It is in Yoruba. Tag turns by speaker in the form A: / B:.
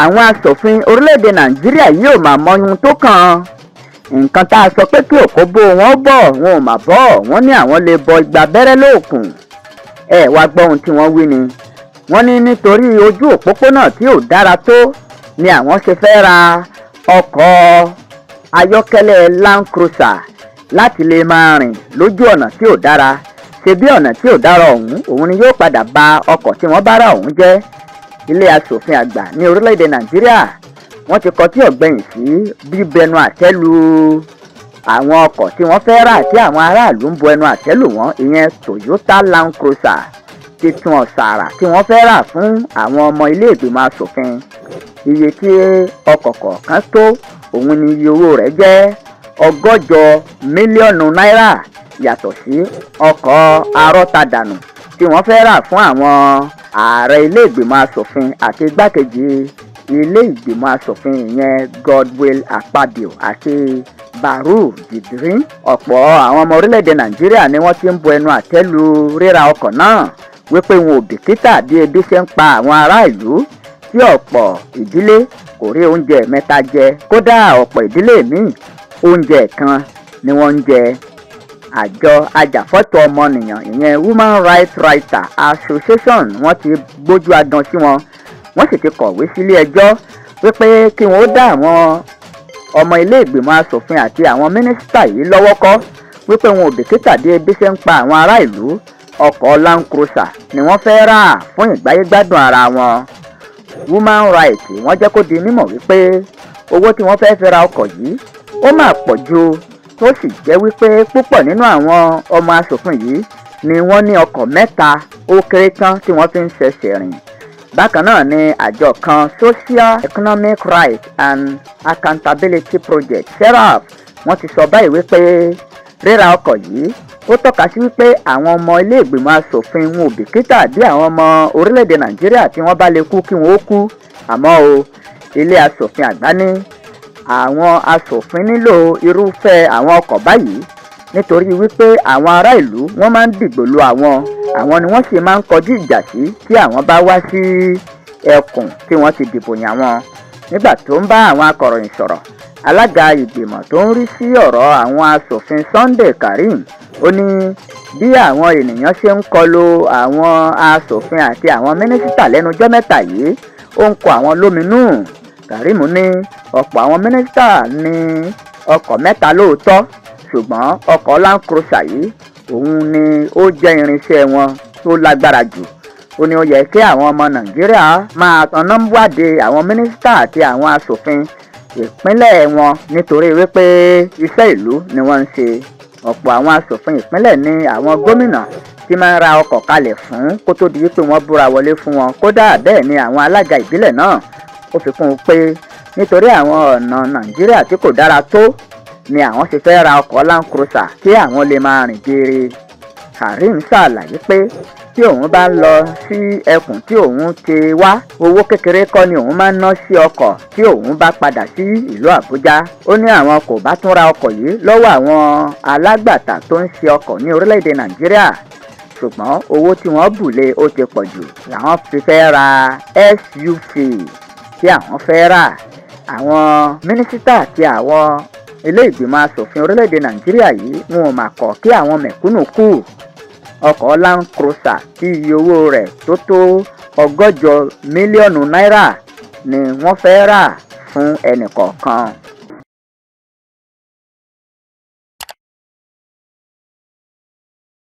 A: àwọn asòfin orílẹ̀-èdè Nàìjíríà yóò máa mọ ohun tó kàn. Nǹkan tá a sọ pé kí òkó bó wọn bọ̀ wọn ò mà bọ́, wọ́n ní àwọn lè bọ igba abẹ́rẹ́ lóòkùn. Ẹ wá gbọ́ ohun tí wọ́n wí ni. Wọ́n ní nítorí ojú òpópónà tí ò dára tó ni àwọn ṣe fẹ́ ra ọkọ̀ ayọ́kẹ́lẹ́ Land Cruiser láti lè máa rìn lójú ọ̀nà tí ò dára. Ṣe bí ọ̀nà tí ò dára òun ni yóò padà ba ọkọ̀ tí wọ́n bá rà ọ̀hún jẹ́. Ilé asòfin àgbà ní orílẹ̀-èdè Nàìjíríà wọ́n ti kọtí ọ̀gbẹ́yìn sí bíbẹnu àtẹ́ lu àwọn ọkọ̀ tí wọ́n fẹ́ rà tí àwọn aráàlú ń bu ẹnu àtẹ́ lù wọ́n, ìyẹn Toyota Land Cruiser titun ọ̀sàrà tí wọ́n fẹ́ rà fún àwọn ọmọ ilé ìgbìmọ̀ asòfin. Iye tí ọkọ̀ kọ̀ọ̀kan tó òun ni iye owó rẹ̀ jẹ́ 100 mílíọ̀nù náírà, yàtọ̀ sí ọkọ̀ arọ́tadànù tí wọ́n fẹ́ rà fún àwọn ààrẹ ilé ìgbìmọ̀ asòfin àti igbákejì ilé ìgbìmọ̀ asòfin ìyẹn Godswill Akpabio àti Barau Jibrin. Ọ̀pọ̀ àwọn ọmọ orílẹ̀-èdè Nàìjíríà ni wọ́n ti ń bu ẹnu àtẹ́ lu ríra ọkọ̀ náà wípé wọn ò bìkítà bí ebi ṣe ń pa àwọn ará ìlú, tí ọ̀pọ̀ ìdílé kò rí oúnjẹ mẹ́ta jẹ, kódà ọ̀pọ̀ ìdílé míì oúnjẹ kan ni wọ́n ń jẹ. Àjọ ajàfọ́tò ọmọnìyàn ìyẹn Human Rights Writers Association wọ́n ti gbójú agan sí wọn, wọ́n sì ti kọ̀wé sílé ẹjọ́ wípé kí wọ́n ó dá àwọn ọmọ ilé ìgbìmọ̀ asòfin àti àwọn mínísítà yìí lọ́wọ́ kọ́ wípé wọn ò bìkítà bí ebi ṣe ń pa àwọn ará ìlú. Ọkọ̀ Land Cruiser ni wọ́n fẹ́ rà fún ìgbáyégbádùn ara wọn. Human Rights wọ́n jẹ́ kó di mímọ̀ wípé owó tí wọ́n fẹ́ fi ra ọkọ̀ yìí ó máa pọ̀ ju, tó sì jẹ́ wípé púpọ̀ nínú àwọn ọmọ asòfin yìí ni wọ́n ní ọkọ̀ mẹ́ta ó kéré tán tí wọ́n fi ń ṣẹ̀ṣẹ̀ rìn. Bákan náà ni àjọ kan Social Economic Rights and Accountability Project (SERAP) wọ́n ti sọ báyìí wípé ríra ọkọ̀ yìí ó tọ́ka sí wípé àwọn ọmọ ilé ìgbìmọ̀ asòfin wọn ò bìkítà bí àwọn ọmọ orílẹ̀-èdè Nàìjíríà tí wọ́n bá lè kú kí wọ́n ó kú. Àmọ́ o, ilé asòfin àgbà ní àwọn asòfin nílò irúfẹ́ àwọn ọkọ̀ báyìí nítorí wípé àwọn ará ìlú wọ́n máa ń dìgbò lu àwọn ni wọ́n sì máa ń kọjú ìjà sí tí àwọn bá wá sí ẹkùn tí wọ́n ti dìbò yàn wọn. Nígbà tó ń bá àwọn akọ̀ròyìn sọ̀rọ̀, alága ìgbìmọ̀ tó ń rí sí ọ̀rọ̀ àwọn asòfin Sunday Karim ó ní bí àwọn ènìyàn ṣe ń kọlu àwọn asòfin àti àwọn mínísítà lẹ́nujọ́ mẹ́ta yìí ó ń kọ àwọn lóminú. Karim ní ọ̀pọ̀ àwọn mínísítà ní ọkọ̀ mẹ́ta lóòótọ́, ṣùgbọ́n ọkọ̀ Land Cruiser yìí òun ni ó jẹ́ irinṣẹ́ wọn tó lágbára jù. Ó ní ó yẹ kí àwọn ọmọ Nàìjíríà máa tanná wádìí àwọn mínísítà àti àwọn asòfin ìpínlẹ̀ wọn nítorí wípé iṣẹ́ ìlú ni wọ́n ń ṣe. Ọ̀pọ̀ àwọn asòfin ìpínlẹ̀ ní àwọn gómìnà tí máa ń ra ọkọ̀ kalẹ̀ fún kó tó di wípé wọ́n búra wọlé fún wọn. Kódà bẹ́ẹ̀ ni àwọn alága ìbílẹ̀ náà. Ó fi kún un pé nítorí àwọn ọ̀nà Nàìjíríà tí kò dára tó ni àwọn ṣe fẹ́ ra ọkọ̀ Land Cruiser kí àwọn lè máa rìn geere. Karim ṣàlàyé pé tí òun bá ń lọ sí ẹkùn tí òun ti wá, owó kékeré kọ́ ni òun máa ń ná sí ọkọ̀ tí òun bá padà sí ìlú Àbújá. Ó ní àwọn kò bá tún ra ọkọ̀ yìí lọ́wọ́ àwọn alágbàtà tó ń ṣe ọkọ̀ ní orílẹ̀-èdè Nàìjíríà, ṣùgbọ́n owó tí wọ́n bù lé ó ti pọ̀ jù làwọn fi fẹ́ ra SUV tí àwọn fẹ́ rà. Àwọn mínísítà àti àwọn ilé ìgbìmọ̀ asòfin orílẹ̀-èdè Nàìjíríà yìí wọn ò mà kọ̀ kí àwọn mẹ̀kúnnù kú. Ọkọ̀ Land Cruiser tí iye owó rẹ̀ tó 100 mílíọ̀nù náírà ni wọ́n fẹ́ rà fún ẹnì kọ̀ọ̀kan.